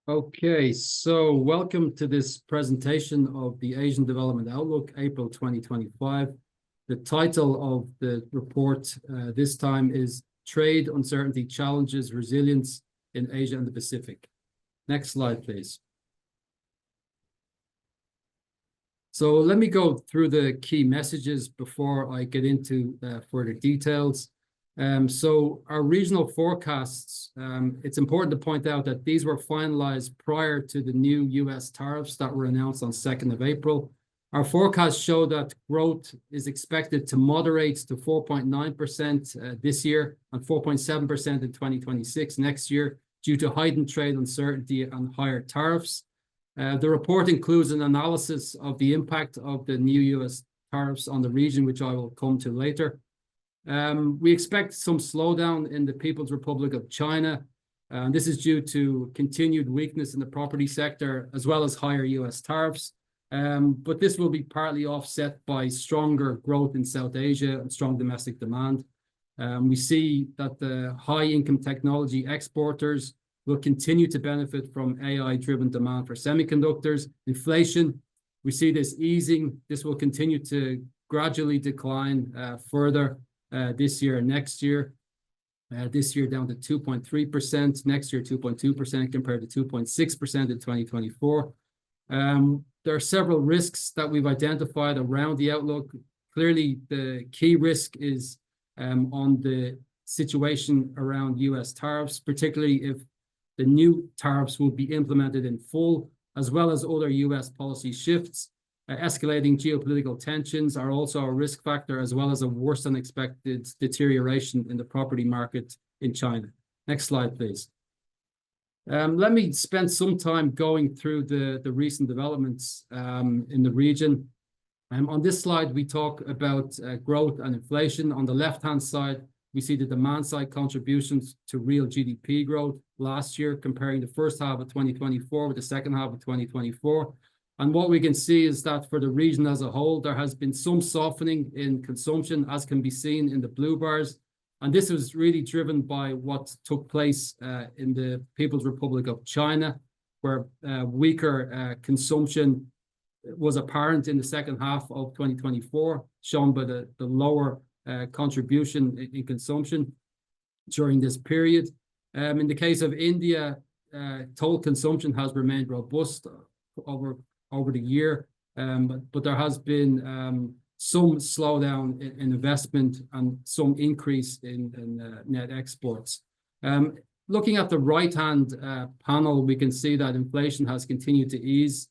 Okay, so welcome to this presentation of the Asian Development Outlook, April 2025. The title of the report this time is Trade Uncertainty Challenges Resilience in Asia and the Pacific. Next slide, please. So let me go through the key messages before I get into further details. So our regional forecasts, it's important to point out that these were finalized prior to the new US tariffs that were announced on 2nd of April. Our forecasts show that growth is expected to moderate to 4.9% this year and 4.7% in 2026 next year due to heightened trade uncertainty and higher tariffs. The report includes an analysis of the impact of the new US tariffs on the region, which I will come to later. We expect some slowdown in the People's Republic of China. This is due to continued weakness in the property sector, as well as higher US tariffs. But this will be partly offset by stronger growth in South Asia and strong domestic demand. We see that the high-income technology exporters will continue to benefit from AI-driven demand for semiconductors. Inflation, we see this easing. This will continue to gradually decline further this year and next year. This year down to 2.3%, next year 2.2% compared to 2.6% in 2024. There are several risks that we've identified around the outlook. Clearly, the key risk is on the situation around US tariffs, particularly if the new tariffs will be implemented in full, as well as other US policy shifts. Escalating geopolitical tensions are also a risk factor, as well as a worse than expected deterioration in the property market in China. Next slide, please. Let me spend some time going through the recent developments in the region. On this slide, we talk about growth and inflation. On the left-hand side, we see the demand side contributions to real GDP growth last year, comparing the first half of 2024 with the second half of 2024. And what we can see is that for the region as a whole, there has been some softening in consumption, as can be seen in the blue bars. And this was really driven by what took place in the People's Republic of China, where weaker consumption was apparent in the second half of 2024, shown by the lower contribution in consumption during this period. In the case of India, total consumption has remained robust over the year, but there has been some slowdown in investment and some increase in net exports. Looking at the right-hand panel, we can see that inflation has continued to ease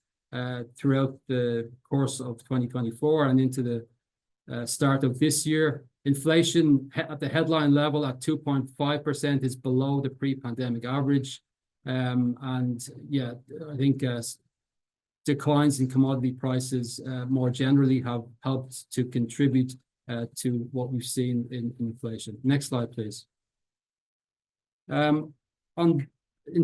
throughout the course of 2024 and into the start of this year. Inflation at the headline level at 2.5% is below the pre-pandemic average. And yeah, I think declines in commodity prices more generally have helped to contribute to what we've seen in inflation. Next slide, please. In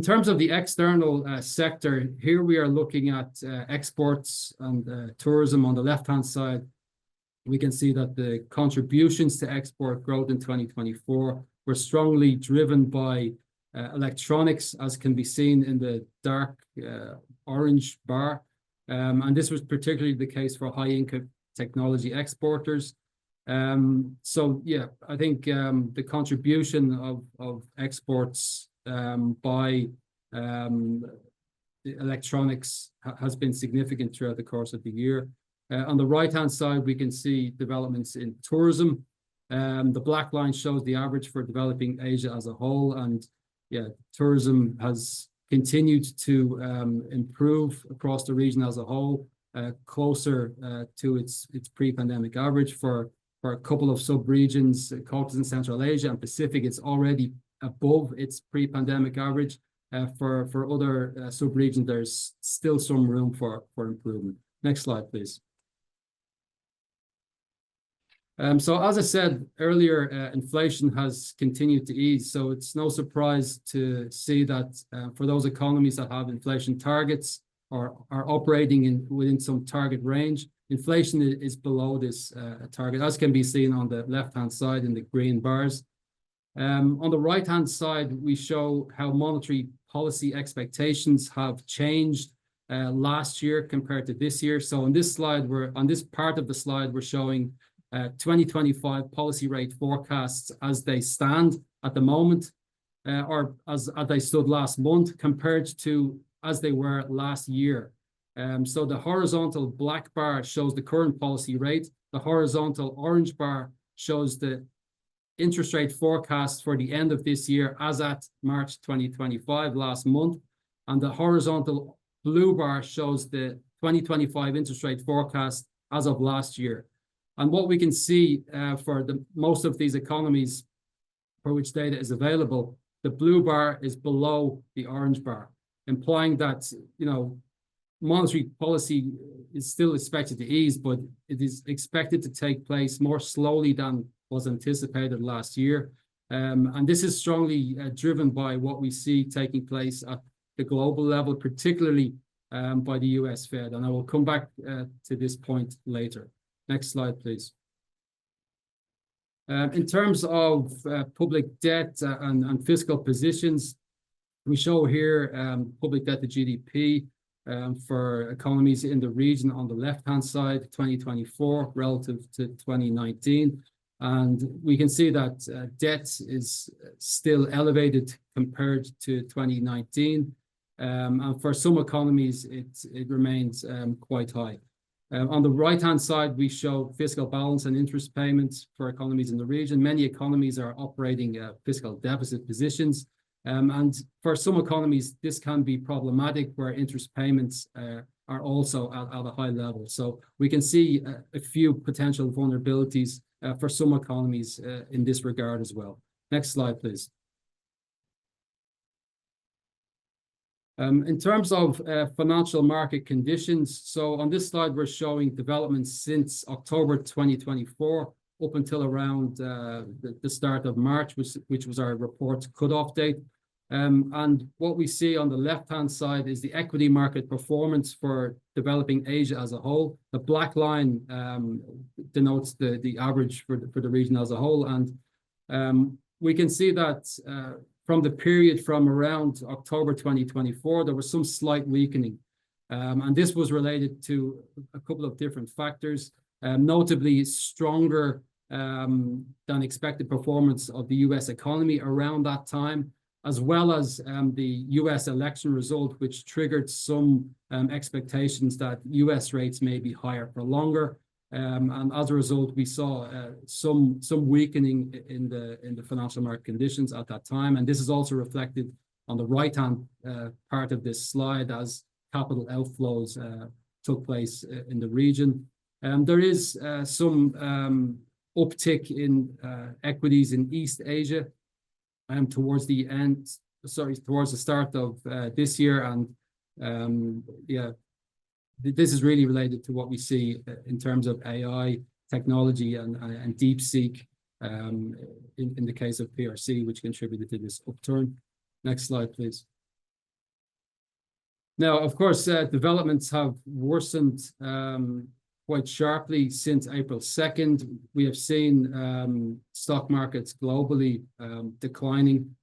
terms of the external sector, here we are looking at exports and tourism. On the left-hand side, we can see that the contributions to export growth in 2024 were strongly driven by electronics, as can be seen in the dark orange bar. And this was particularly the case for high-income technology exporters. So yeah, I think the contribution of exports by electronics has been significant throughout the course of the year. On the right-hand side, we can see developments in tourism. The black line shows the average for developing Asia as a whole, and yeah, tourism has continued to improve across the region as a whole, closer to its pre-pandemic average. For a couple of sub-regions, Caucasus and Central Asia and Pacific, it's already above its pre-pandemic average. For other sub-regions, there's still some room for improvement. Next slide, please. So as I said earlier, inflation has continued to ease. So it's no surprise to see that for those economies that have inflation targets or are operating within some target range, inflation is below this target, as can be seen on the left-hand side in the green bars. On the right-hand side, we show how monetary policy expectations have changed last year compared to this year. So on this slide, on this part of the slide, we're showing 2025 policy rate forecasts as they stand at the moment, or as they stood last month, compared to as they were last year. So the horizontal black bar shows the current policy rate. The horizontal orange bar shows the interest rate forecast for the end of this year as at March 2025, last month. And the horizontal blue bar shows the 2025 interest rate forecast as of last year. And what we can see for most of these economies for which data is available, the blue bar is below the orange bar, implying that, monetary policy is still expected to ease, but it is expected to take place more slowly than was anticipated last year. And this is strongly driven by what we see taking place at the global level, particularly by the US Fed. And I will come back to this point later. Next slide, please. In terms of public debt and fiscal positions, we show here public debt to GDP for economies in the region on the left-hand side, 2024 relative to 2019. And we can see that debt is still elevated compared to 2019. And for some economies, it remains quite high. On the right-hand side, we show fiscal balance and interest payments for economies in the region. Many economies are operating fiscal deficit positions. And for some economies, this can be problematic where interest payments are also at a high level. So we can see a few potential vulnerabilities for some economies in this regard as well. Next slide, please. In terms of financial market conditions, so on this slide, we're showing developments since October 2024 up until around the start of March, which was our report cutoff date. And what we see on the left-hand side is the equity market performance for developing Asia as a whole. The black line denotes the average for the region as a whole. And we can see that from the period from around October 2024, there was some slight weakening. And this was related to a couple of different factors, notably stronger than expected performance of the US economy around that time, as well as the US election result, which triggered some expectations that US rates may be higher for longer. And as a result, we saw some weakening in the financial market conditions at that time. And this is also reflected on the right-hand part of this slide as capital outflows took place in the region. There is some uptick in equities in East Asia towards the start of this year. And this is really related to what we see in terms of AI technology and DeepSeek in the case of PRC, which contributed to this upturn. Next slide, please. Now, of course, developments have worsened quite sharply since April 2nd. We have seen stock markets globally declining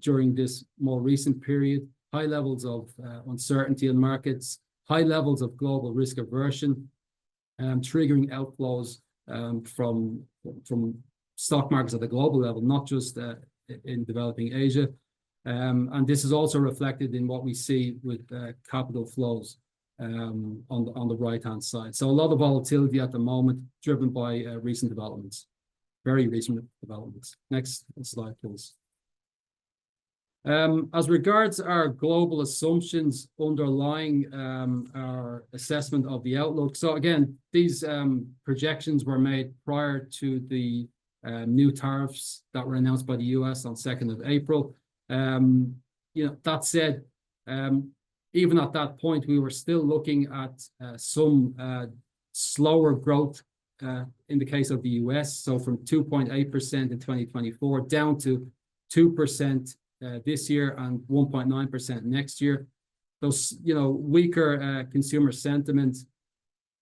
during this more recent period. High levels of uncertainty in markets, high levels of global risk aversion, triggering outflows from stock markets at the global level, not just in developing Asia. And this is also reflected in what we see with capital flows on the right-hand side. So a lot of volatility at the moment, driven by recent developments, very recent developments. Next slide, please. As regards our global assumptions underlying our assessment of the outlook. So again, these projections were made prior to the new tariffs that were announced by the US on 2nd of April. That said, even at that point, we were still looking at some slower growth in the case of the US. So from 2.8% in 2024 down to 2% this year and 1.9% next year. Those, weaker consumer sentiment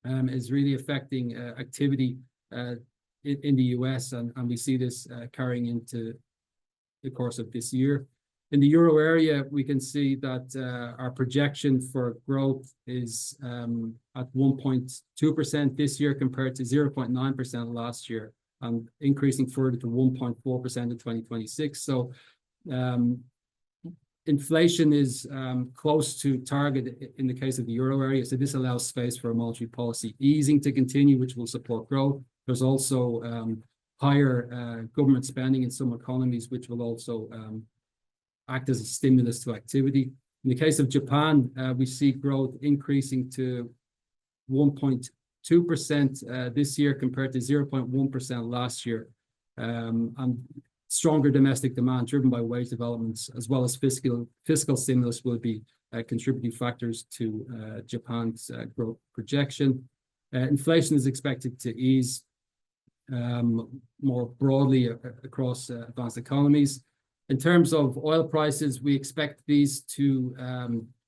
is really affecting activity in the US, and we see this carrying into the course of this year. In the euro area, we can see that our projection for growth is at 1.2% this year compared to 0.9% last year, and increasing further to 1.4% in 2026. So inflation is close to target in the case of the euro area. So this allows space for a monetary policy easing to continue, which will support growth. There's also higher government spending in some economies, which will also act as a stimulus to activity. In the case of Japan, we see growth increasing to 1.2% this year compared to 0.1% last year. And stronger domestic demand driven by wage developments as well as fiscal stimulus will be contributing factors to Japan's growth projection. Inflation is expected to ease more broadly across advanced economies. In terms of oil prices, we expect these to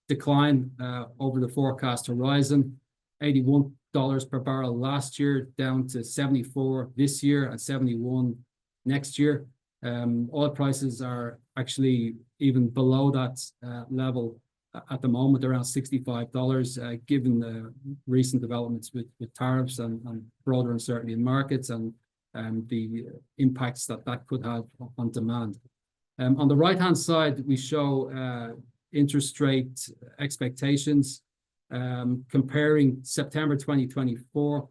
decline over the forecast horizon. $81 per barrel last year, down to 74 this year and 71 next year. Oil prices are actually even below that level at the moment, around $65, given the recent developments with tariffs and broader uncertainty in markets and the impacts that could have on demand. On the right-hand side, we show interest rate expectations comparing September 2024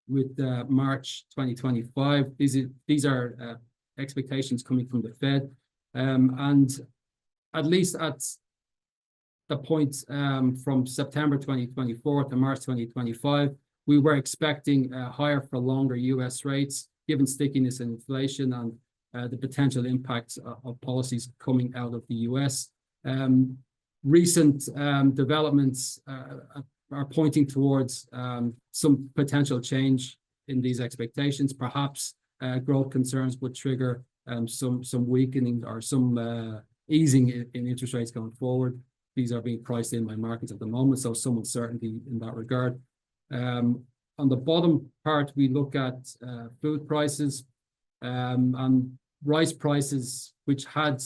with March 2025. These are expectations coming from the Fed. And at least at the point from September 2024 to March 2025, we were expecting higher for longer US rates, given stickiness in inflation and the potential impacts of policies coming out of the US. Recent developments are pointing towards some potential change in these expectations. Perhaps growth concerns would trigger some weakening or some easing in interest rates going forward. These are being priced in by markets at the moment, so some uncertainty in that regard. On the bottom part, we look at food prices and rice prices, which had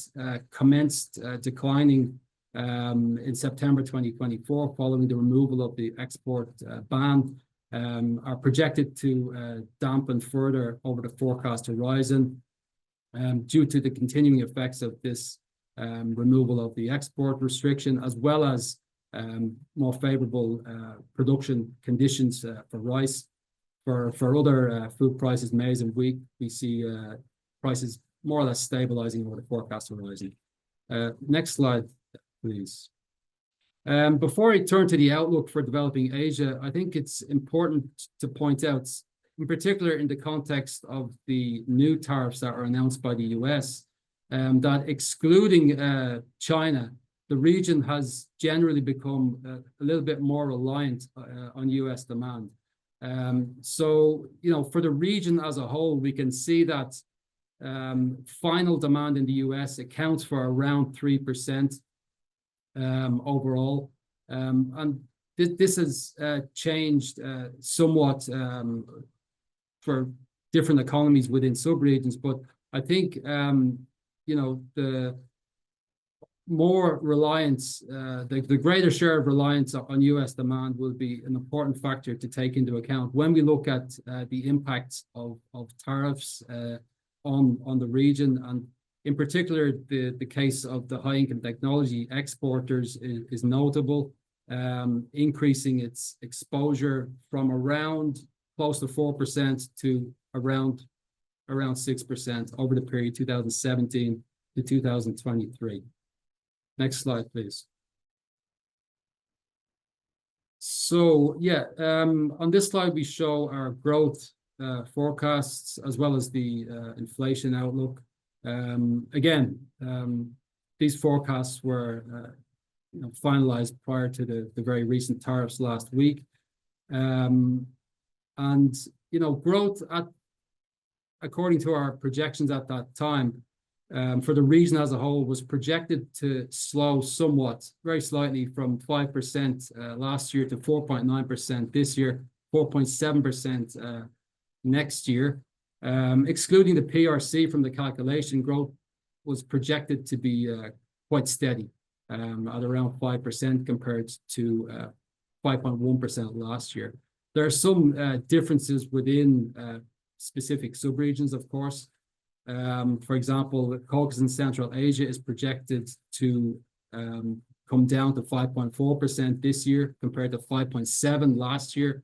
commenced declining in September 2024 following the removal of the export ban, are projected to dampen further over the forecast horizon due to the continuing effects of this removal of the export restriction, as well as more favorable production conditions for rice. For other food prices, maize and wheat, we see prices more or less stabilizing over the forecast horizon. Next slide, please. Before I turn to the outlook for developing Asia, I think it's important to point out, in particular in the context of the new tariffs that are announced by the US, that excluding China, the region has generally become a little bit more reliant on US demand. So, for the region as a whole, we can see that final demand in the US accounts for around 3% overall. And this has changed somewhat for different economies within subregions, but I think the more reliance, the greater share of reliance on US demand will be an important factor to take into account when we look at the impacts of tariffs on the region. And in particular, the case of the high-income technology exporters is notable, increasing its exposure from around close to 4% to around 6% over the period 2017 to 2023. Next slide, please. So, on this slide, we show our growth forecasts as well as the inflation outlook. Again, these forecasts were finalized prior to the very recent tariffs last week. And growth according to our projections at that time, for the region as a whole, was projected to slow somewhat, very slightly, from 5% last year to 4.9% this year, 4.7% next year. Excluding the PRC from the calculation, growth was projected to be quite steady at around 5% compared to 5.1% last year. There are some differences within specific subregions, of course. For example, Caucasus and Central Asia is projected to come down to 5.4% this year compared to 5.7% last year,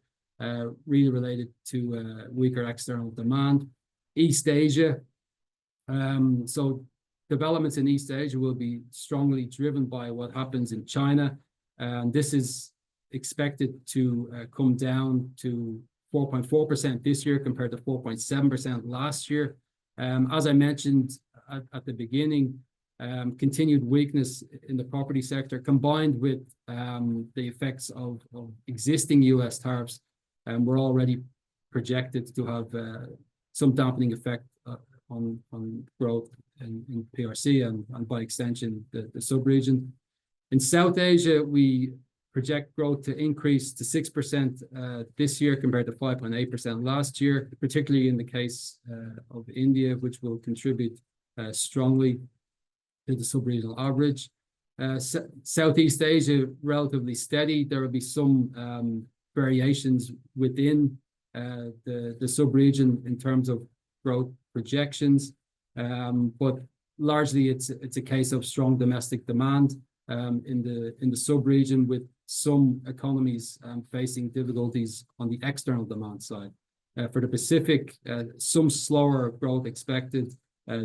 really related to weaker external demand. East Asia, so developments in East Asia will be strongly driven by what happens in China. And this is expected to come down to 4.4% this year compared to 4.7% last year. As I mentioned at the beginning, continued weakness in the property sector combined with the effects of existing US tariffs, we're already projected to have some dampening effect on growth in PRC and by extension the sub-region. In South Asia, we project growth to increase to 6% this year compared to 5.8% last year, particularly in the case of India, which will contribute strongly to the sub-regional average. Southeast Asia, relatively steady. There will be some variations within the sub-region in terms of growth projections, but largely it's a case of strong domestic demand in the sub-region, with some economies facing difficulties on the external demand side. For the Pacific, some slower growth expected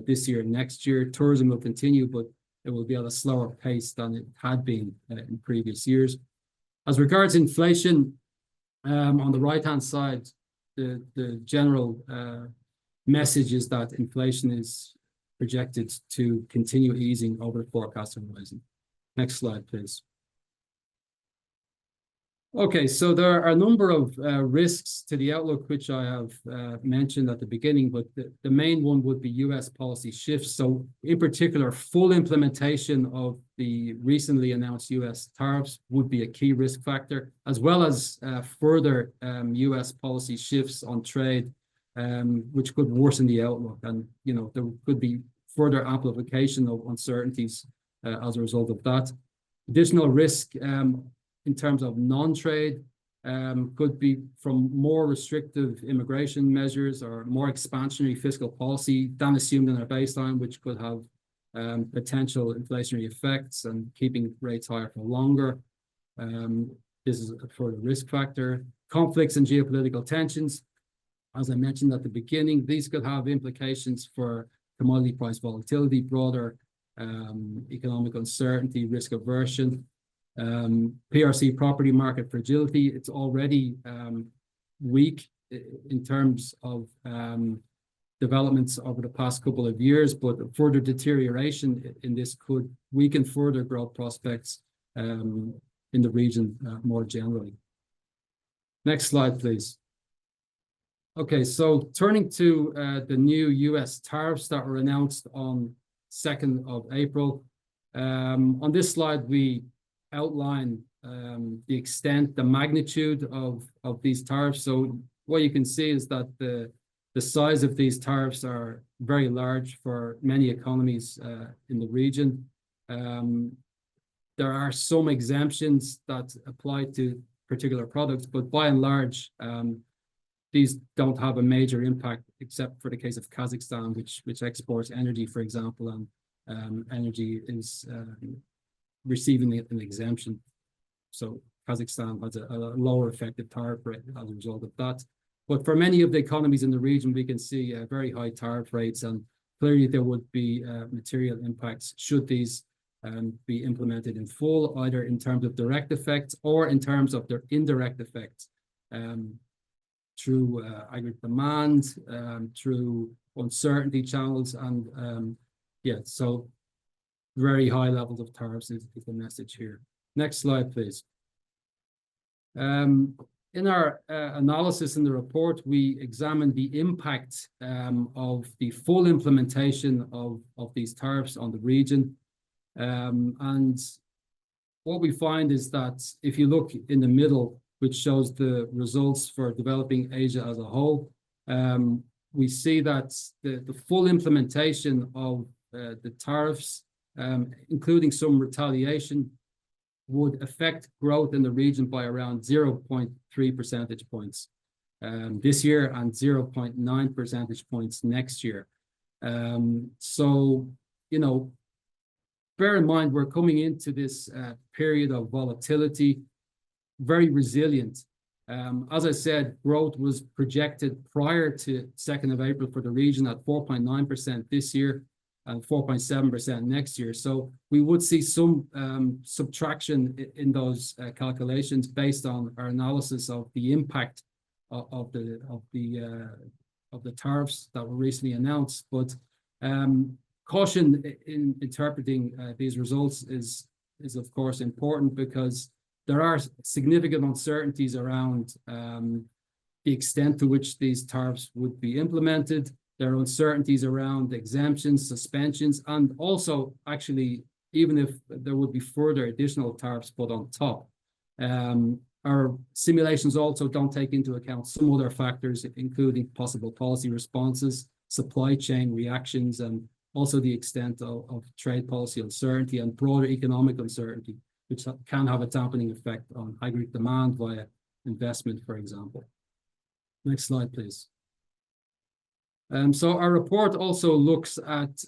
this year and next year. Tourism will continue, but it will be at a slower pace than it had been in previous years. As regards inflation, on the right-hand side, the general message is that inflation is projected to continue easing over the forecast horizon. Next slide, please. Okay, so there are a number of risks to the outlook, which I have mentioned at the beginning, but the main one would be US policy shifts. So in particular, full implementation of the recently announced US tariffs would be a key risk factor, as well as further US policy shifts on trade, which could worsen the outlook. And, you know, there could be further amplification of uncertainties as a result of that. Additional risk in terms of non-trade could be from more restrictive immigration measures or more expansionary fiscal policy than assumed in our baseline, which could have potential inflationary effects and keeping rates higher for longer. This is a further risk factor. Conflicts and geopolitical tensions. As I mentioned at the beginning, these could have implications for commodity price volatility, broader economic uncertainty, risk aversion. PRC property market fragility, it's already weak in terms of developments over the past couple of years, but further deterioration in this could weaken further growth prospects in the region more generally. Next slide, please. Okay, so turning to the new US tariffs that were announced on 2nd of April. On this slide, we outline the extent, the magnitude of these tariffs. So what you can see is that the size of these tariffs are very large for many economies in the region. There are some exemptions that apply to particular products, but by and large, these don't have a major impact except for the case of Kazakhstan, which exports energy, for example, and energy is receiving an exemption. So Kazakhstan has a lower effective tariff rate as a result of that. But for many of the economies in the region, we can see very high tariff rates, and clearly there would be material impacts should these be implemented in full, either in terms of direct effects or in terms of their indirect effects through aggregate demand, through uncertainty channels, and yeah, so very high levels of tariffs is the message here. Next slide, please. In our analysis in the report, we examined the impact of the full implementation of these tariffs on the region. And what we find is that if you look in the middle, which shows the results for developing Asia as a whole, we see that the full implementation of the tariffs, including some retaliation, would affect growth in the region by around 0.3 percentage points this year and 0.9 percentage points next year. So, you know, bear in mind, we're coming into this period of volatility, very resilient. As I said, growth was projected prior to 2nd of April for the region at 4.9% this year and 4.7% next year. So we would see some subtraction in those calculations based on our analysis of the impact of the tariffs that were recently announced. But caution in interpreting these results is of course important, because there are significant uncertainties around the extent to which these tariffs would be implemented. There are uncertainties around exemptions, suspensions, and also actually, even if there would be further additional tariffs put on top. Our simulations also don't take into account some other factors, including possible policy responses, supply chain reactions, and also the extent of trade policy uncertainty and broader economic uncertainty, which can have a dampening effect on aggregate demand via investment, for example. Next slide, please. So our report also looks at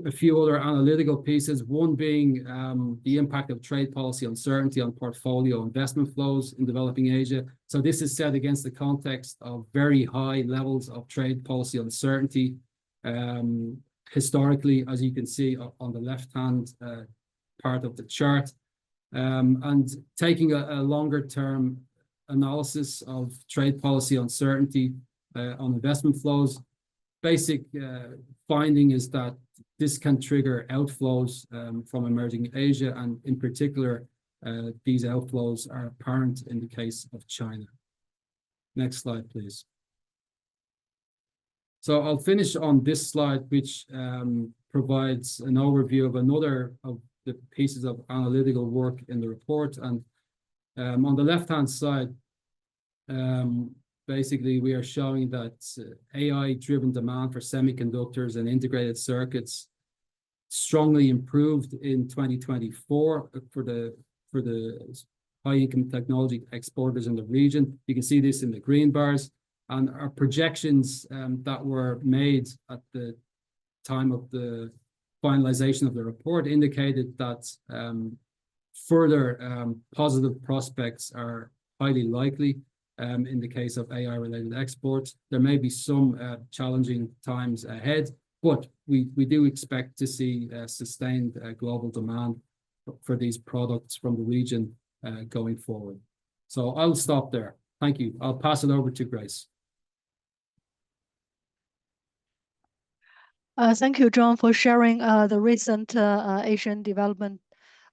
a few other analytical pieces, one being the impact of trade policy uncertainty on portfolio investment flows in developing Asia. So this is set against the context of very high levels of trade policy uncertainty. Historically, as you can see on the left-hand part of the chart, and taking a longer-term analysis of trade policy uncertainty on investment flows, basic finding is that this can trigger outflows from emerging Asia, and in particular, these outflows are apparent in the case of China. Next slide, please. So I'll finish on this slide, which provides an overview of another of the pieces of analytical work in the report. And on the left-hand side, basically, we are showing that AI-driven demand for semiconductors and integrated circuits strongly improved in 2024 for the high-income technology exporters in the region. You can see this in the green bars. And our projections that were made at the time of the finalization of the report indicated that further positive prospects are highly likely in the case of AI-related exports. There may be some challenging times ahead, but we do expect to see sustained global demand for these products from the region going forward. So I'll stop there. Thank you. I'll pass it over to Grace. Thank you, John, for sharing the recent Asian development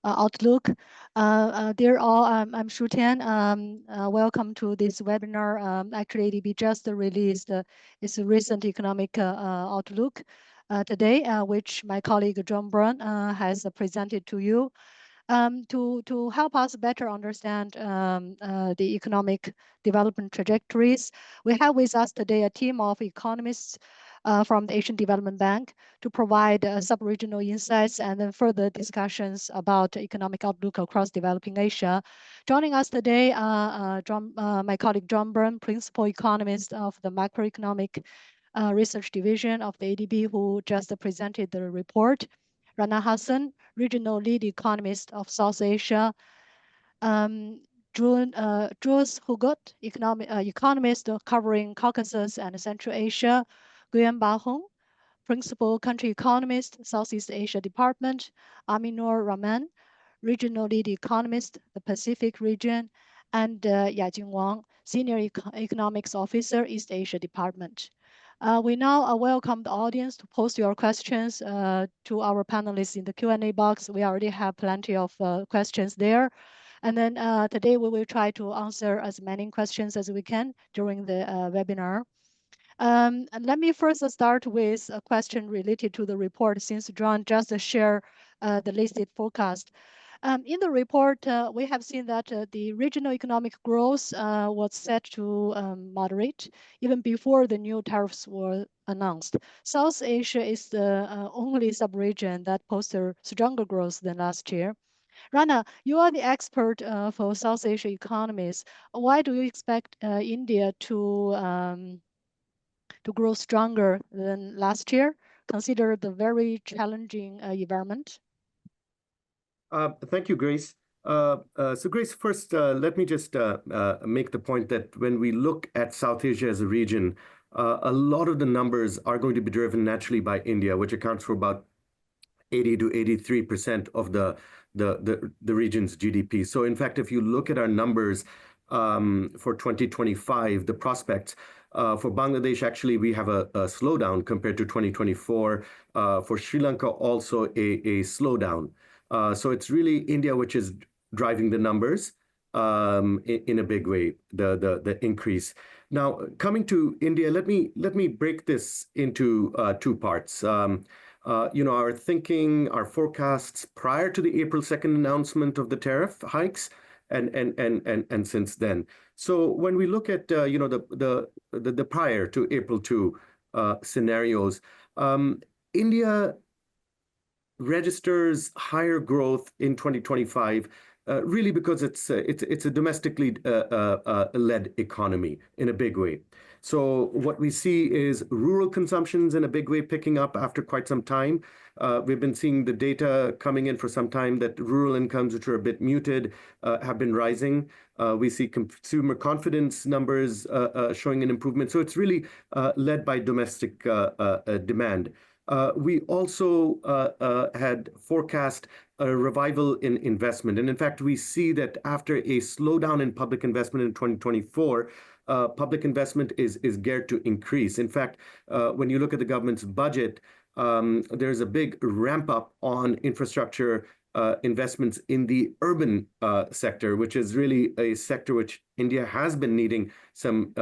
outlook. Dear all, I'm Shu Tian. Welcome to this webinar. Actually, ADB just released its recent economic outlook today, which my colleague John Brown has presented to you. To help us better understand the economic development trajectories, we have with us today a team of economists from the Asian Development Bank to provide sub-regional insights and then further discussions about economic outlook across developing Asia. Joining us today, my colleague John Brown, Principal Economist of the Macroeconomic Research Division of the ADB, who just presented the report. Rana Hasan, Regional Lead Economist of South Asia. Jules Hugot, Economist covering Caucasus and Central Asia. Nguyen, Principal Country Economist, Southeast Asia Department. Aminur, Rahman, Regional Lead Economist, the Pacific Region. And Yajing Wang, Senior Economics Officer, East Asia Department. We now welcome the audience to post your questions to our panelists in the Q&A box. We already have plenty of questions there. And then today we will try to answer as many questions as we can during the webinar. And let me first start with a question related to the report, since John just shared the listed forecast. In the report, we have seen that the regional economic growth was set to moderate even before the new tariffs were announced. South Asia is the only sub-region that posted stronger growth than last year. Rana, you are the expert for South Asia economies. Why do you expect India to grow stronger than last year, consider the very challenging environment? Thank you, Grace. So Grace, first, let me just make the point that when we look at South Asia as a region, a lot of the numbers are going to be driven naturally by India, which accounts for about 80 to 83% of the region's GDP. So in fact, if you look at our numbers for 2025, the prospects for Bangladesh, actually, we have a slowdown compared to 2024. For Sri Lanka, also a slowdown. So it's really India which is driving the numbers in a big way, the increase. Now, coming to India, let me break this into two parts. Our thinking, our forecasts prior to the April 2nd announcement of the tariff hikes, and since then. So when we look at the prior to April 2 scenarios, India registers higher growth in 2025, really because it's a domestically led economy in a big way. So what we see is rural consumptions in a big way picking up after quite some time. We've been seeing the data coming in for some time that rural incomes, which are a bit muted, have been rising. We see consumer confidence numbers showing an improvement. So it's really led by domestic demand. We also had forecast a revival in investment. And in fact, we see that after a slowdown in public investment in 2024, public investment is geared to increase. In fact, when you look at the government's budget, there's a big ramp up on infrastructure investments in the urban sector, which is really a sector which India has been needing some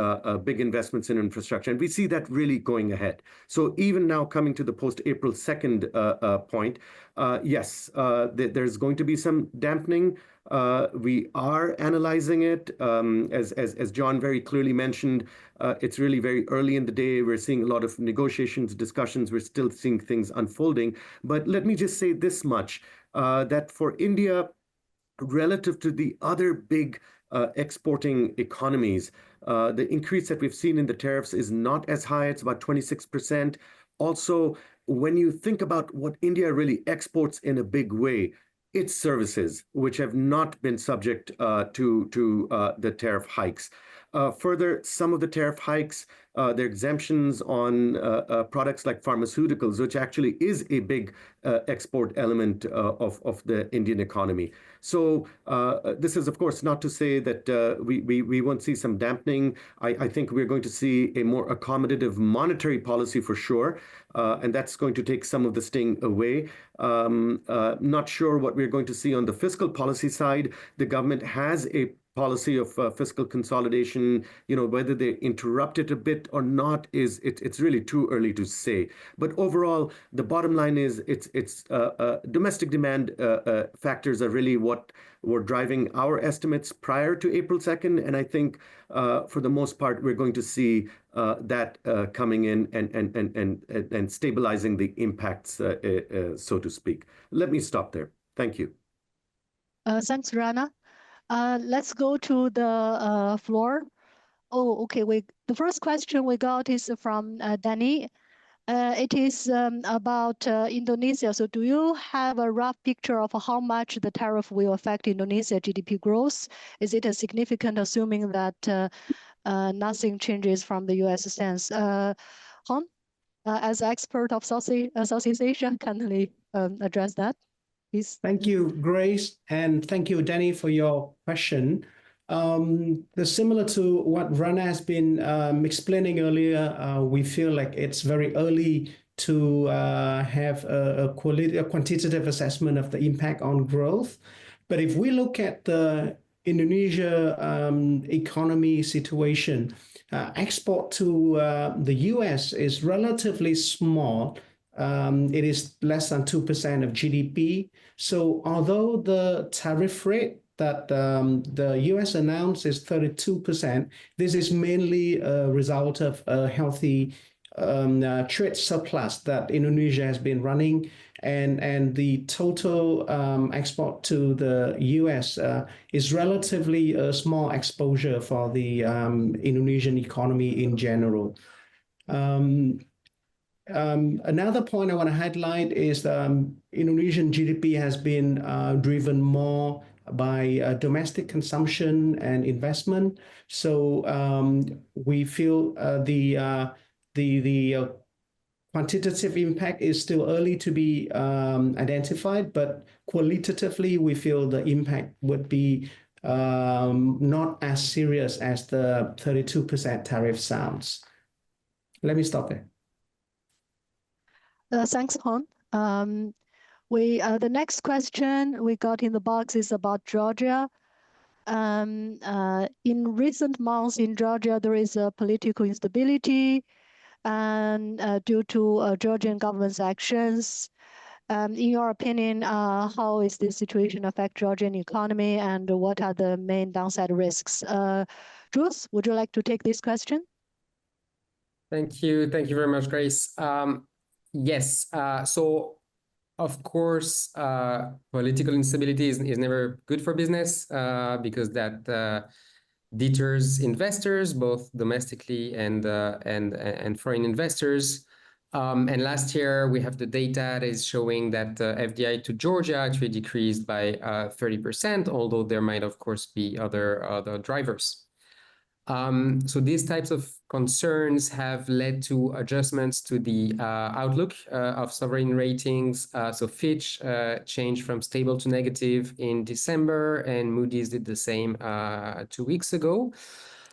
big investments in infrastructure. And we see that really going ahead. So even now coming to the post-April 2nd point, yes, there's going to be some dampening. We are analyzing it. As John very clearly mentioned, it's really very early in the day. We're seeing a lot of negotiations, discussions. We're still seeing things unfolding. But let me just say this much, that for India, relative to the other big exporting economies, the increase that we've seen in the tariffs is not as high. It's about 26%. Also, when you think about what India really exports in a big way, it's services, which have not been subject to the tariff hikes. Further, some of the tariff hikes, the exemptions on products like pharmaceuticals, which actually is a big export element of the Indian economy. So this is, of course, not to say that we won't see some dampening. I think we're going to see a more accommodative monetary policy for sure, and that's going to take some of the sting away. Not sure what we're going to see on the fiscal policy side. The government has a policy of fiscal consolidation, whether they interrupt it a bit or not it's really too early to say. But overall, the bottom line is it's domestic demand factors are really what were driving our estimates prior to April 2nd, and I think for the most part we're going to see that coming in and stabilizing the impacts, so to speak. Let me stop there. Thank you. Thanks, Rana. Let's go to the floor. Oh, okay. The first question we got is from Danny. It is about Indonesia. So do you have a rough picture of how much the tariff will affect Indonesia GDP growth? Is it a significant, assuming that nothing changes from the US stance? Han, as expert of Southeast Asia, can we address that? Thank you, Grace, and thank you, Danny, for your question. Similar to what Rana has been explaining earlier, we feel like it's very early to have a quantitative assessment of the impact on growth. But if we look at the Indonesia economy situation, export to the US is relatively small It is less than 2% of GDP. So although the tariff rate that the US announced is 32%, this is mainly a result of a healthy trade surplus that Indonesia has been running, and the total export to the US is relatively a small exposure for the Indonesian economy in general. Another point I want to highlight is Indonesian GDP has been driven more by domestic consumption and investment. So we feel the quantitative impact is still early to be identified, but qualitatively we feel the impact would be not as serious as the 32% tariff sounds. Let me stop there. Thanks, Han. The next question we got in the box is about Georgia. In recent months in Georgia, there is a political instability, and due to Georgian government's actions. In your opinion, how is this situation affect Georgian economy, and what are the main downside risks? Jules, would you like to take this question? Thank you very much, Grace. Yes, so of course, political instability is never good for business because that deters investors, both domestically and foreign investors. And last year, we have the data that is showing that FDI to Georgia actually decreased by 30%, although there might, of course, be other drivers. So these types of concerns have led to adjustments to the outlook of sovereign ratings. So Fitch changed from stable to negative in December, and Moody's did the same 2 weeks ago.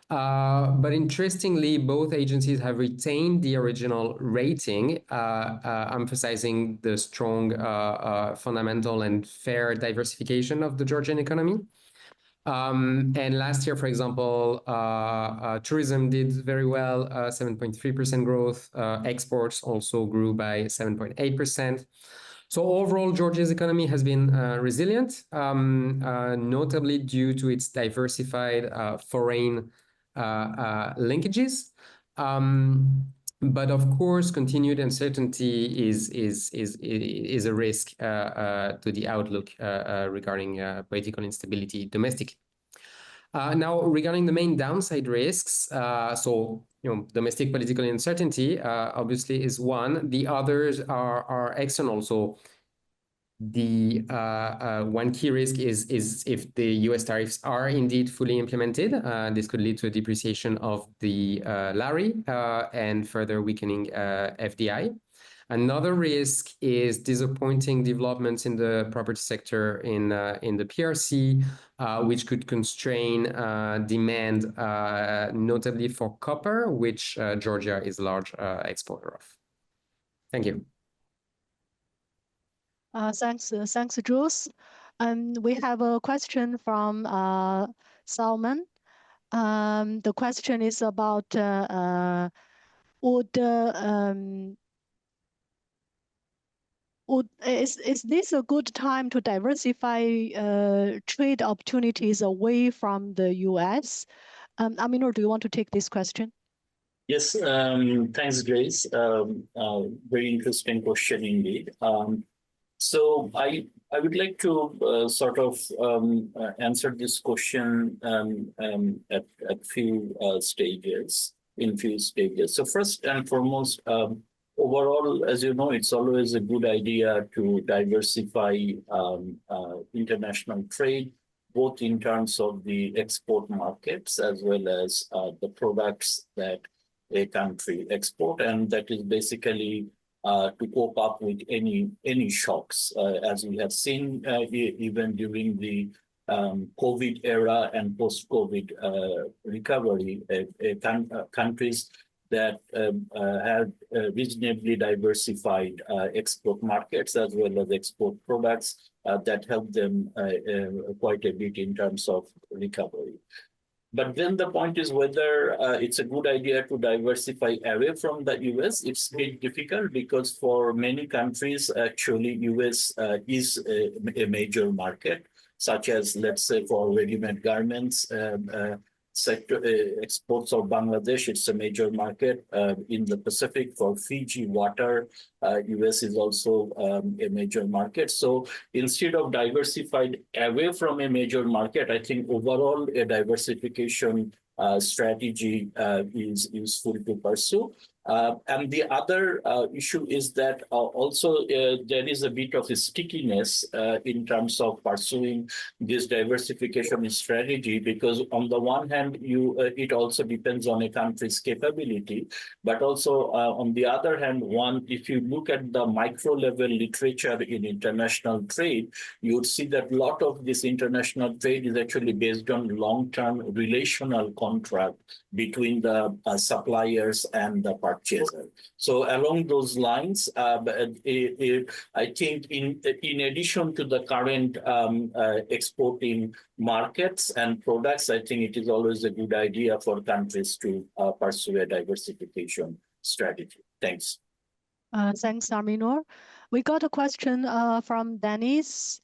But interestingly, both agencies have retained the original rating, emphasizing the strong fundamental and fair diversification of the Georgian economy. And last year, for example, tourism did very well, 7.3% growth. Exports also grew by 7.8%. So overall, Georgia's economy has been resilient, notably due to its diversified foreign linkages. But of course, continued uncertainty is a risk to the outlook regarding political instability domestically. Now, regarding the main downside risks, so domestic political uncertainty obviously is one. The others are external. So the one key risk is if the US tariffs are indeed fully implemented, this could lead to a depreciation of the lari and further weakening FDI. Another risk is disappointing developments in the property sector in the PRC, which could constrain demand, notably for copper, which Georgia is a large exporter of. Thank you. Thanks, Jules. We have a question from Salman. The question is about is this a good time to diversify trade opportunities away from the US? Aminur, do you want to take this question? Yes, thanks, Grace. Very interesting question indeed. So I would like to sort of answer this question at few stages, in few stages. So first and foremost, overall, as you know, it's always a good idea to diversify international trade, both in terms of the export markets as well as the products that a country export, and that is basically to cope up with any shocks, as we have seen even during the COVID era and post-COVID recovery. Countries that have reasonably diversified export markets as well as export products that help them quite a bit in terms of recovery. But then the point is whether it's a good idea to diversify away from the US. It's a bit difficult because for many countries, actually, US is a major market, such as, let's say, for ready-made garments, sector exports of Bangladesh, it's a major market in the Pacific. For Fiji water, US is also a major market. So instead of diversified away from a major market, I think overall a diversification strategy is useful to pursue. And the other issue is that also there is a bit of a stickiness in terms of pursuing this diversification strategy, because on the one hand, it also depends on a country's capability, but also on the other hand, if you look at the micro level literature in international trade, you would see that a lot of this international trade is actually based on long-term relational contract between the suppliers and the purchaser. So along those lines, I think in addition to the current exporting markets and products, I think it is always a good idea for countries to pursue a diversification strategy. Thanks. Thanks, Aminur. We got a question from Dennis.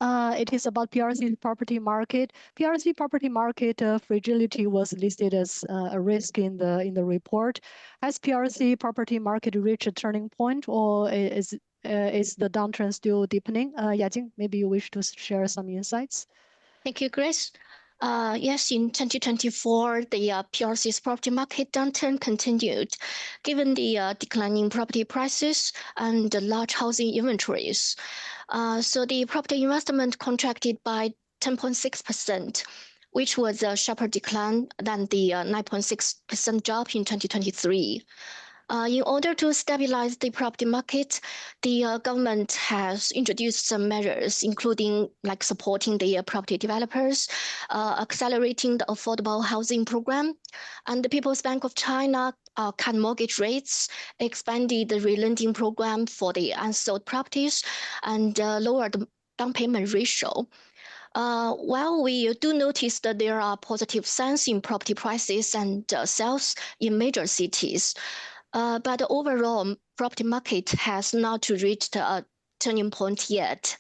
It is about PRC property market. PRC property market fragility was listed as a risk in the report. Has PRC property market reached a turning point, or is the downtrend still deepening? Yajing, maybe you wish to share some insights. Thank you, Grace. Yes, in 2024, the PRC's property market downturn continued, given the declining property prices and the large housing inventories. So the property investment contracted by 10.6%, which was a sharper decline than the 9.6% drop in 2023. In order to stabilize the property market, the government has introduced some measures, including like supporting the property developers, accelerating the affordable housing program, and the People's Bank of China cut mortgage rates, expanded the relending program for the unsold properties, and lowered the down payment ratio. While we do notice that there are positive signs in property prices and sales in major cities, but the overall property market has not reached a turning point yet.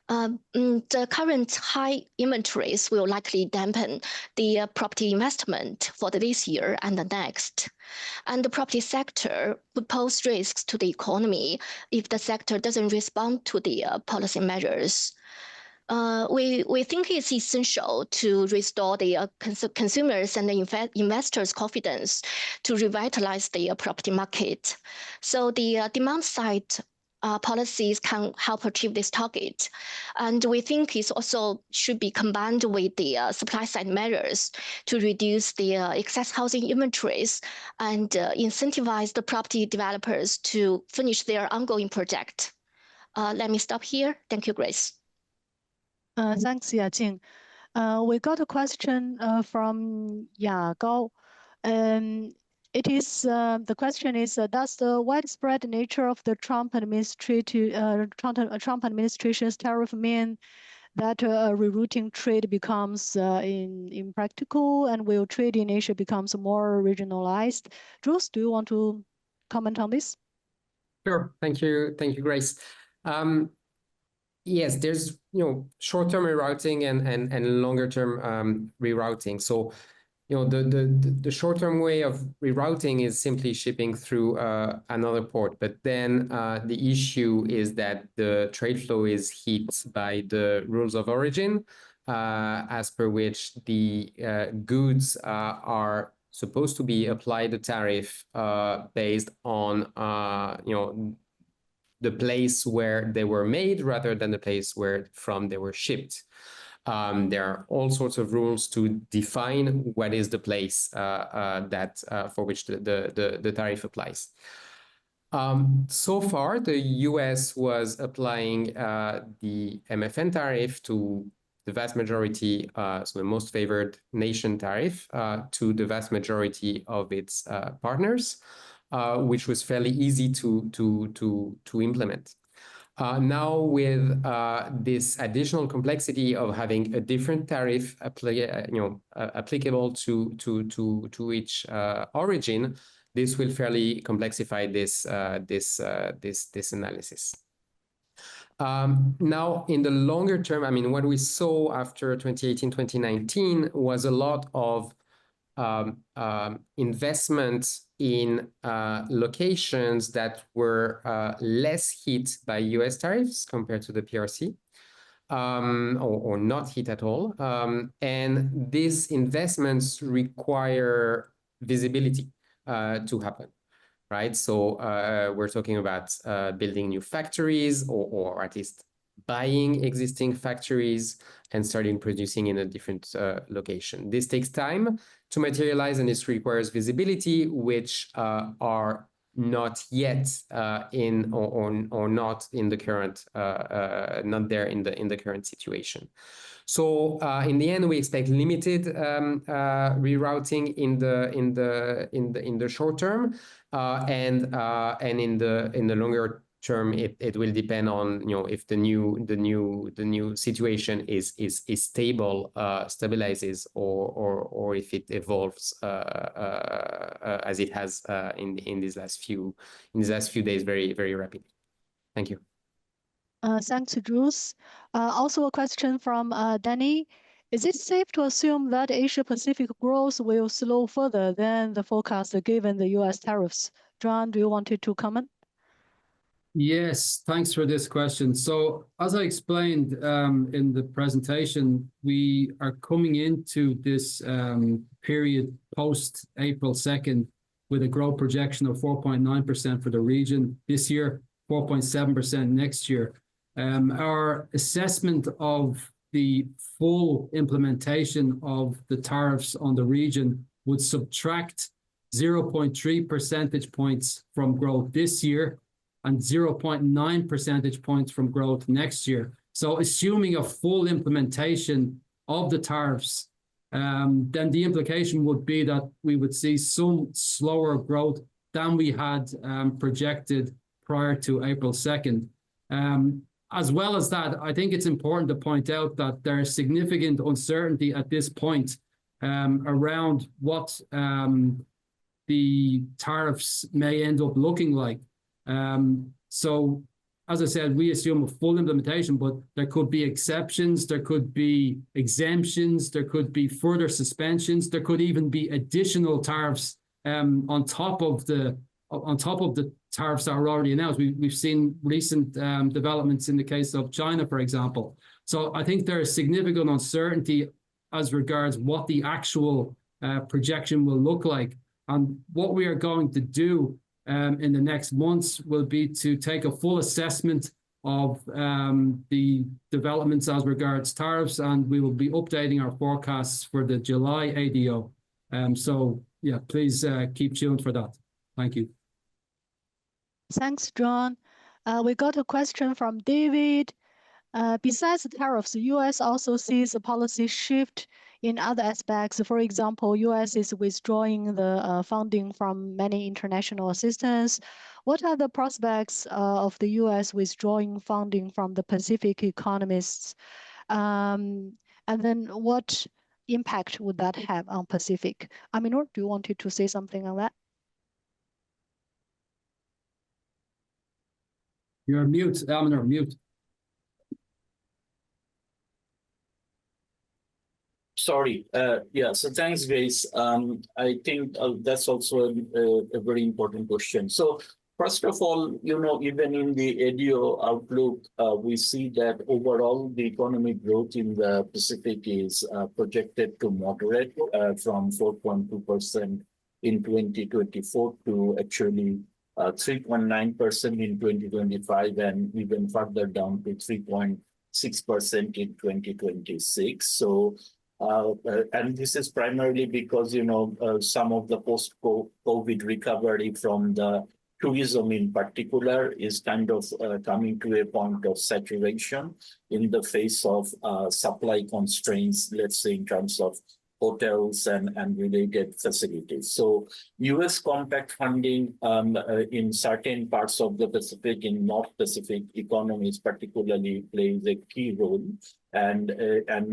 The current high inventories will likely dampen the property investment for this year and the next. And the property sector would pose risks to the economy if the sector doesn't respond to the policy measures. We think it's essential to restore the consumers and the investors' confidence to revitalize the property market. So the demand side policies can help achieve this target. And we think it also should be combined with the supply side measures to reduce the excess housing inventories and incentivize the property developers to finish their ongoing project. Let me stop here. Thank you, Grace. Thanks, Yajing. We got a question from Yagao. It is the question is: does the widespread nature of the Trump administration's tariff mean that rerouting trade becomes impractical, and will trade in Asia becomes more regionalized? Jules, do you want to comment on this? Sure. Thank you, Grace. Yes, there's short-term rerouting and longer-term rerouting. So the short-term way of rerouting is simply shipping through another port. But then the issue is that the trade flow is hit by the rules of origin, as per which the goods are supposed to be applied a tariff based on the place where they were made rather than the place from they were shipped. There are all sorts of rules to define what is the place for which the tariff applies. So far, the US was applying the MFN tariff to the vast majority, so the most favored nation tariff, to the vast majority of its partners, which was fairly easy to implement. Now with this additional complexity of having a different tariff applicable to each origin, this will fairly complexify this analysis. Now, in the longer term, I mean, what we saw after 2018, 2019 was a lot of investment in locations that were less hit by US tariffs compared to the PRC, or not hit at all. And these investments require visibility to happen. Right, so we're talking about building new factories, or at least buying existing factories and starting producing in a different location. This takes time to materialize, and this requires visibility, which are not yet in or not in the current not there in the current situation. So in the end, we expect limited rerouting in the short term, and in the longer term, it will depend on, you know, if the new situation is stable, stabilizes, or if it evolves as it has in these last few days very, very rapidly. Thank you. Thanks, Jules. Also a question from Danny. Is it safe to assume that Asia Pacific growth will slow further than the forecast given the US tariffs? John, do you want to comment? Yes, thanks for this question. So as I explained in the presentation, we are coming into this period post April 2nd with a growth projection of 4.9% for the region this year, 4.7% next year. Our assessment of the full implementation of the tariffs on the region would subtract 0.3 percentage points from growth this year and 0.9 percentage points from growth next year. So assuming a full implementation of the tariffs, then the implication would be that we would see some slower growth than we had projected prior to April 2nd. As well as that, I think it's important to point out that there is significant uncertainty at this point around what the tariffs may end up looking like. So, as I said, we assume a full implementation, but there could be exceptions, there could be exemptions, there could be further suspensions, there could even be additional tariffs on top of the tariffs that are already announced. We've seen recent developments in the case of China, for example. So I think there is significant uncertainty as regards what the actual projection will look like. And what we are going to do in the next months will be to take a full assessment of the developments as regards tariffs, and we will be updating our forecasts for the July ADO. So yeah, please keep tuned for that. Thank you. Thanks, John. We got a question from David. Besides the tariffs, the US also sees a policy shift in other aspects. For example, US is withdrawing the funding from many international assistance. What are the prospects of the US withdrawing funding from the Pacific economists? And then what impact would that have on Pacific? Aminur, do you want to say something on that? You're mute, Aminur, mute. Sorry. Yeah, so thanks, Grace. I think that's also a very important question. So first of all, you know, even in the ADO outlook, we see that overall the economic growth in the Pacific is projected to moderate from 4.2% in 2024 to actually 3.9% in 2025, and even further down to 3.6% in 2026. So and this is primarily because, you know, some of the post-COVID recovery from the tourism in particular is kind of coming to a point of saturation in the face of supply constraints, let's say in terms of hotels and related facilities. So US compact funding in certain parts of the Pacific, in North Pacific economies particularly, plays a key role. And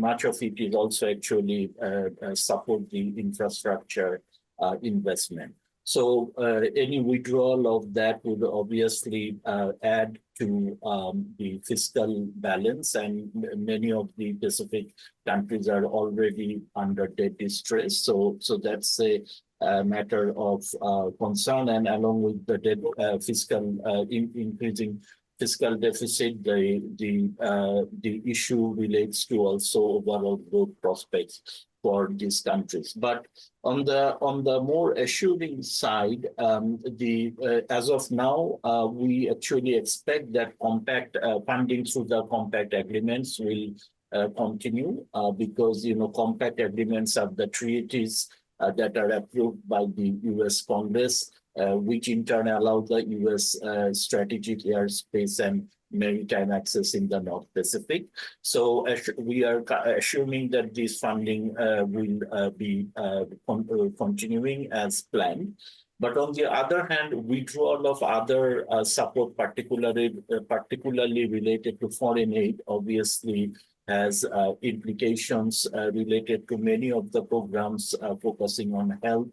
much of it is also actually support the infrastructure investment. So any withdrawal of that would obviously add to the fiscal balance, and many of the Pacific countries are already under debt distress. So that's a matter of concern, and along with the debt increasing fiscal deficit, the issue relates to also overall growth prospects for these countries. But on the more assuring side, as of now, we actually expect that compact funding through the compact agreements will continue because compact agreements are the treaties that are approved by the U.S. Congress, which in turn allow the U.S. strategic airspace and maritime access in the North Pacific. So we are assuming that this funding will be continuing as planned. But on the other hand, withdrawal of other support, particularly related to foreign aid, obviously has implications related to many of the programs focusing on health,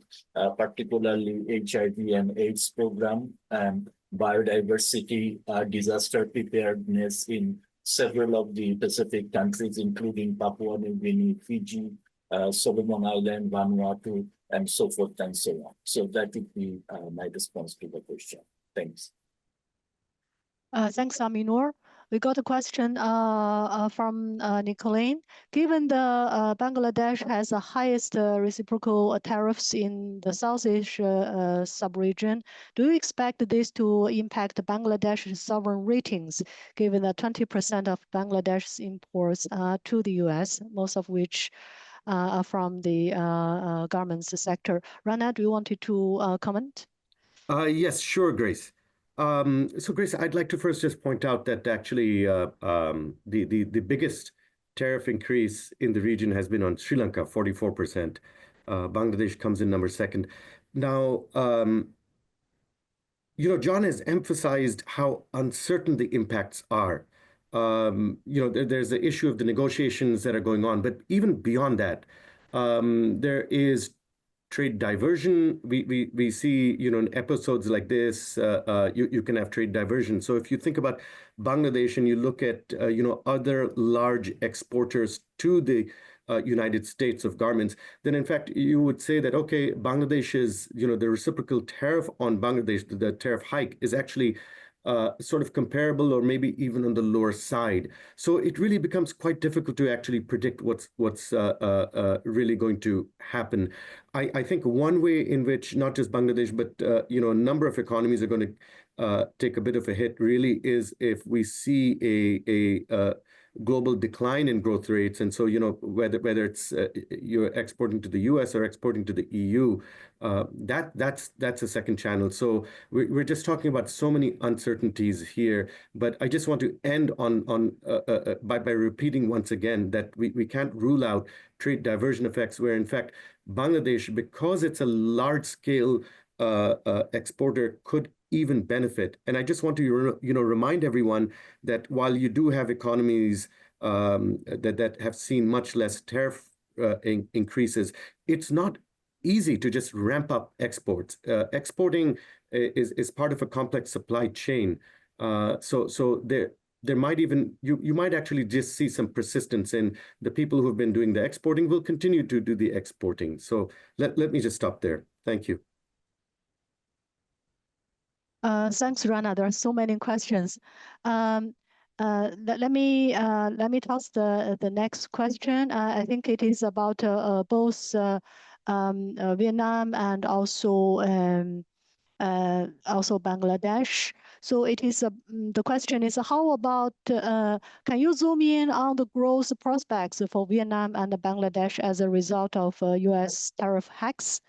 particularly HIV and AIDS program, and biodiversity, disaster preparedness in several of the Pacific countries, including Papua New Guinea, Fiji, Solomon Island, Vanuatu, and so forth and so on. So that would be my response to the question. Thanks. Thanks, Aminur. We got a question from Nicolene. Given the Bangladesh has the highest reciprocal tariffs in the South Asia sub-region, do you expect this to impact Bangladesh's sovereign ratings, given that 20% of Bangladesh's imports to the US, most of which are from the garments sector? Rana, do you want to comment? Yes, sure, Grace. So Grace, I'd like to first just point out that actually the biggest tariff increase in the region has been on Sri Lanka, 44%. Bangladesh comes in number second. Now, John has emphasized how uncertain the impacts are. There's the issue of the negotiations that are going on, but even beyond that, there is trade diversion. We see, in episodes like this, you can have trade diversion. So if you think about Bangladesh and you look at, other large exporters to the United States of garments, then in fact, you would say that, okay, Bangladesh is, the reciprocal tariff on Bangladesh, the tariff hike is actually sort of comparable or maybe even on the lower side. So it really becomes quite difficult to actually predict what's really going to happen. I think one way in which not just Bangladesh, but a number of economies are going to take a bit of a hit really is if we see a global decline in growth rates. And so, whether it's you're exporting to the US or exporting to the EU, that's a second channel. So we're just talking about so many uncertainties here. But I just want to end by repeating once again that we can't rule out trade diversion effects, where in fact Bangladesh, because it's a large scale exporter, could even benefit. And I just want to remind everyone that while you do have economies that have seen much less tariff increases, it's not easy to just ramp up exports. Exporting is part of a complex supply chain. So there might even, you might actually just see some persistence in the people who've been doing the exporting will continue to do the exporting. So let me just stop there. Thank you. Thanks, Rana. There are so many questions. Let me toss the next question. I think it is about both Vietnam and also Bangladesh. So it is the question is, how about can you zoom in on the growth prospects for Vietnam and Bangladesh as a result of US tariff hikes?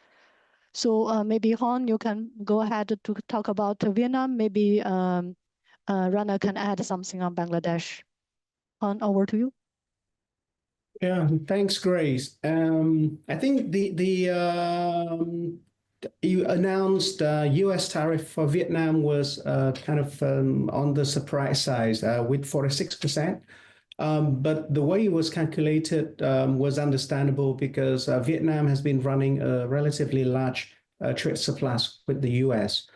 So maybe Han, you can go ahead to talk about Vietnam. Maybe Rana can add something on Bangladesh. Han, over to you. Yeah, thanks, Grace. I think you announced U.S. tariff for Vietnam was kind of on the surprise side with 46%. But the way it was calculated was understandable because Vietnam has been running a relatively large trade surplus with the U.S.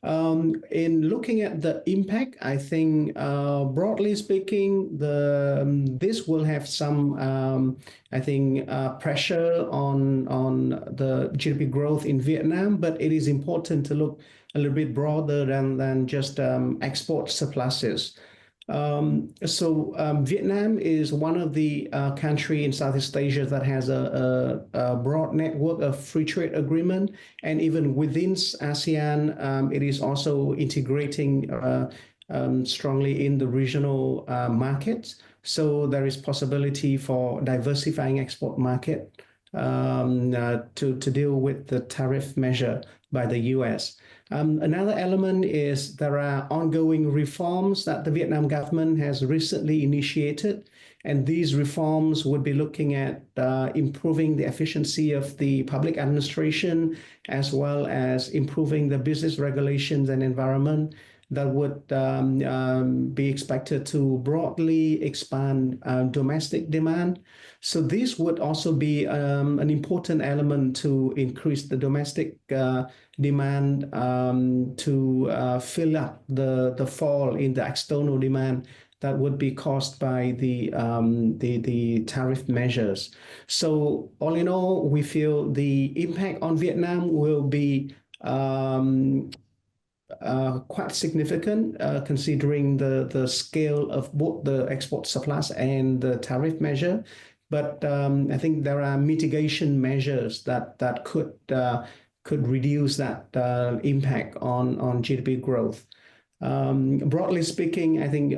In looking at the impact, I think broadly speaking, this will have some, I think, pressure on the GDP growth in Vietnam. But it is important to look a little bit broader than just export surpluses. Vietnam is one of the country in Southeast Asia that has a broad network of free trade agreement, and even within ASEAN, it is also integrating strongly in the regional markets. So there is possibility for diversifying export market to deal with the tariff measure by the U.S. Another element is there are ongoing reforms that the Vietnam government has recently initiated, and these reforms would be looking at improving the efficiency of the public administration, as well as improving the business regulations and environment that would be expected to broadly expand domestic demand. So this would also be an important element to increase the domestic demand to fill up the fall in the external demand that would be caused by the tariff measures. So all in all, we feel the impact on Vietnam will be quite significant considering the scale of both the export surplus and the tariff measure. But I think there are mitigation measures that could reduce that impact on GDP growth. Broadly speaking, I think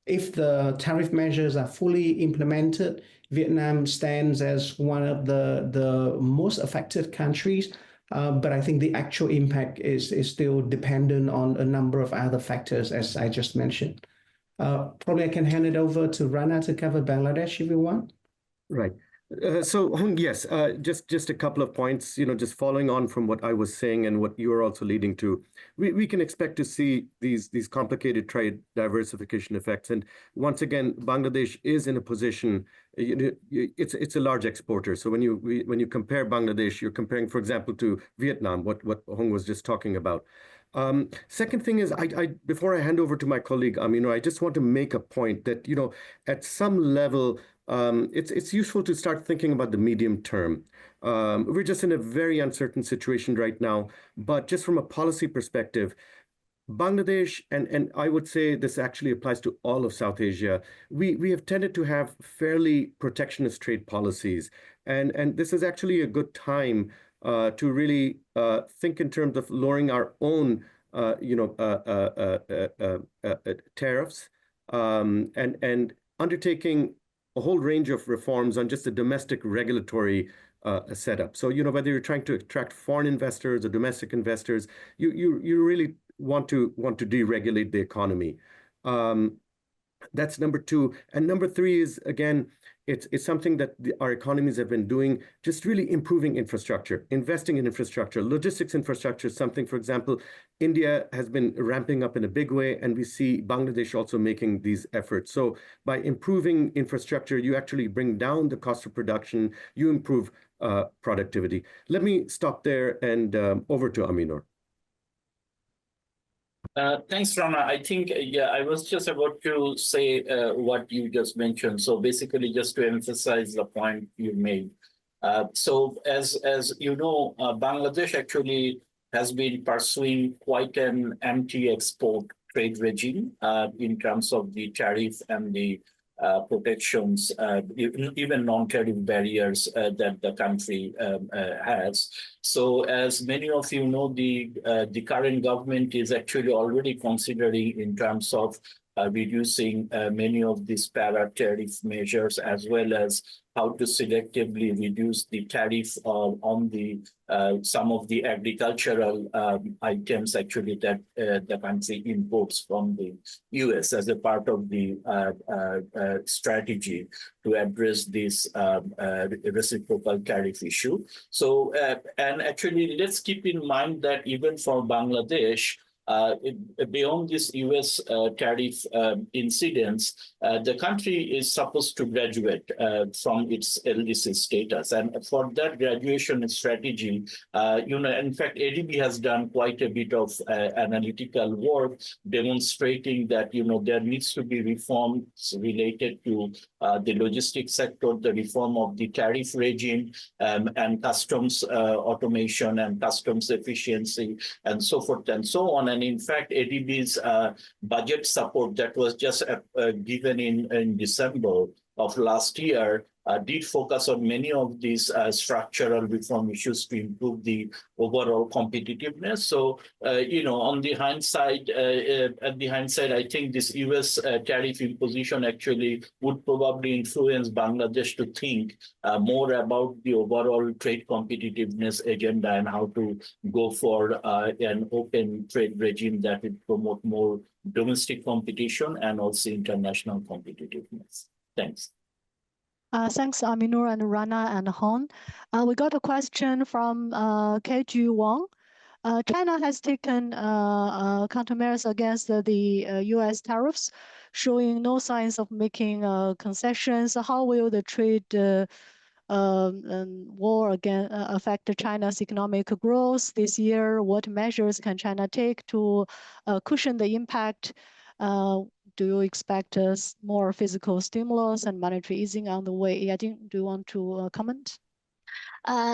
if the tariff measures are fully implemented, Vietnam stands as one of the most affected countries. But I think the actual impact is still dependent on a number of other factors, as I just mentioned. Probably I can hand it over to Rana to cover Bangladesh if you want. Right. So Hung, yes, just a couple of points, just following on from what I was saying and what you are also leading to. We can expect to see these complicated trade diversification effects. And once again, Bangladesh is in a position, it's a large exporter. So when you compare Bangladesh, you're comparing, for example, to Vietnam, what Hung was just talking about. Second thing is, before I hand over to my colleague Aminur, I just want to make a point that, at some level, it's useful to start thinking about the medium term. We're just in a very uncertain situation right now, but just from a policy perspective, Bangladesh, and I would say this actually applies to all of South Asia, we have tended to have fairly protectionist trade policies. And this is actually a good time to really think in terms of lowering our own tariffs and undertaking a whole range of reforms on just the domestic regulatory setup. So, whether you're trying to attract foreign investors or domestic investors, you really want to deregulate the economy. That's number two. And number three is, again, it's something that our economies have been doing, just really improving infrastructure, investing in infrastructure. Logistics infrastructure is something, for example, India has been ramping up in a big way, and we see Bangladesh also making these efforts. So by improving infrastructure, you actually bring down the cost of production, you improve productivity. Let me stop there and over to Aminur. Thanks, Rana. I think, I was just about to say what you just mentioned. So basically, just to emphasize the point you made. So as you know, Bangladesh actually has been pursuing quite an anti-export trade regime in terms of the tariff and the protections, even non-tariff barriers that the country has. So as many of you know, the current government is actually already considering in terms of reducing many of these para-tariff measures, as well as how to selectively reduce the tariff on the some of the agricultural items actually that the country imports from the US as a part of the strategy to address this reciprocal tariff issue. So, and actually, let's keep in mind that even for Bangladesh, beyond this US tariff incidents, the country is supposed to graduate from its LDC status. And for that graduation strategy, in fact, ADB has done quite a bit of analytical work demonstrating that, there needs to be reforms related to the logistics sector, the reform of the tariff regime, and customs automation and customs efficiency, and so forth and so on. And in fact, ADB's budget support that was just given in December of last year did focus on many of these structural reform issues to improve the overall competitiveness. So, on the hindsight, I think this US tariff imposition actually would probably influence Bangladesh to think more about the overall trade competitiveness agenda and how to go for an open trade regime that would promote more domestic competition and also international competitiveness. Thanks. Thanks, Aminur and Rana and Han. We got a question from KG Wang. China has taken countermeasures against the US tariffs, showing no signs of making concessions. How will the trade war again affect China's economic growth this year? What measures can China take to cushion the impact? Do you expect more physical stimulus and monetary easing on the way? Yajing, do you want to comment?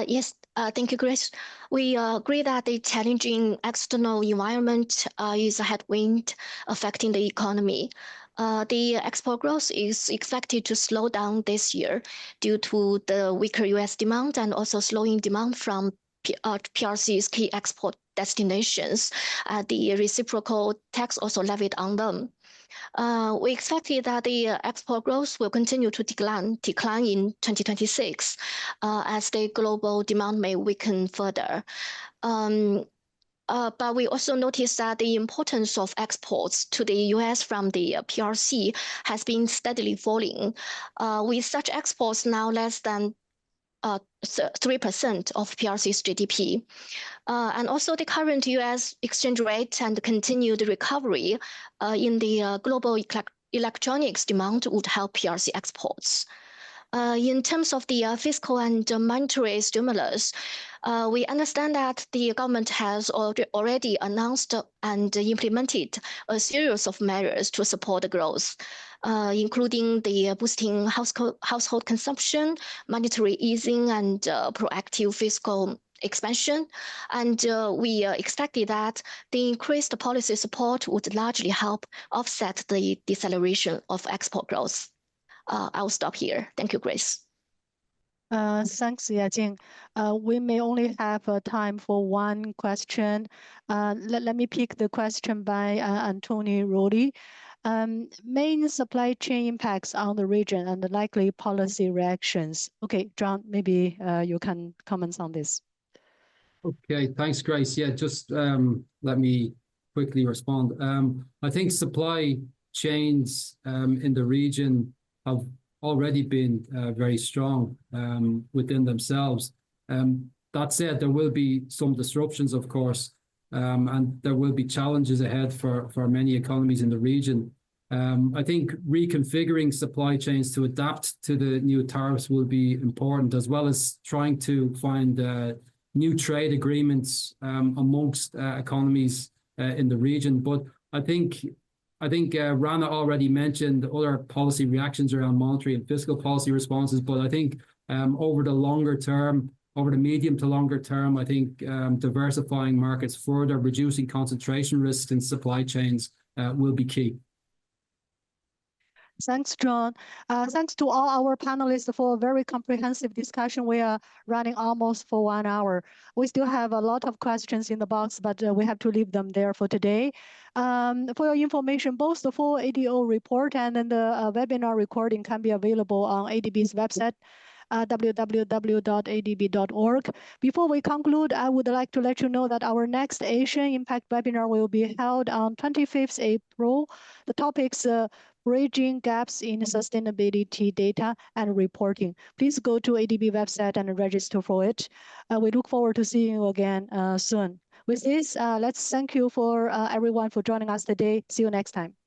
Yes, thank you, Grace. We agree that the challenging external environment is a headwind affecting the economy. The export growth is expected to slow down this year due to the weaker US demand and also slowing demand from PRC's key export destinations. The reciprocal tax also levied on them. We expected that the export growth will continue to decline in 2026 as the global demand may weaken further. But we also noticed that the importance of exports to the US from the PRC has been steadily falling, with such exports now less than 3% of PRC's GDP. And also the current US exchange rate and continued recovery in the global electronics demand would help PRC exports. In terms of the fiscal and monetary stimulus, we understand that the government has already announced and implemented a series of measures to support the growth, including the boosting household consumption, monetary easing, and proactive fiscal expansion. And we expected that the increased policy support would largely help offset the deceleration of export growth. I'll stop here. Thank you, Grace. Thanks, Yajing. We may only have time for one question. Let me pick the question by Anthony Rowley. Main supply chain impacts on the region and the likely policy reactions. Okay, John, maybe you can comment on this. Okay, thanks, Grace. Yeah, just let me quickly respond. I think supply chains in the region have already been very strong within themselves. That said, there will be some disruptions, of course, and there will be challenges ahead for many economies in the region. I think reconfiguring supply chains to adapt to the new tariffs will be important, as well as trying to find new trade agreements amongst economies in the region. But I think Rana already mentioned other policy reactions around monetary and fiscal policy responses. But I think over the longer term, over the medium to longer term, I think diversifying markets further, reducing concentration risks in supply chains will be key. Thanks, John. Thanks to all our panelists for a very comprehensive discussion. We are running almost for 1 hour. We still have a lot of questions in the box, but we have to leave them there for today. For your information, both the full ADO report and then the webinar recording can be available on ADB's website, www.adb.org. Before we conclude, I would like to let you know that our next Asian Impact webinar will be held on 25th April. The topic's bridging gaps in sustainability data and reporting. Please go to ADB website and register for it. We look forward to seeing you again soon. With this, let's thank you for everyone for joining us today. See you next time.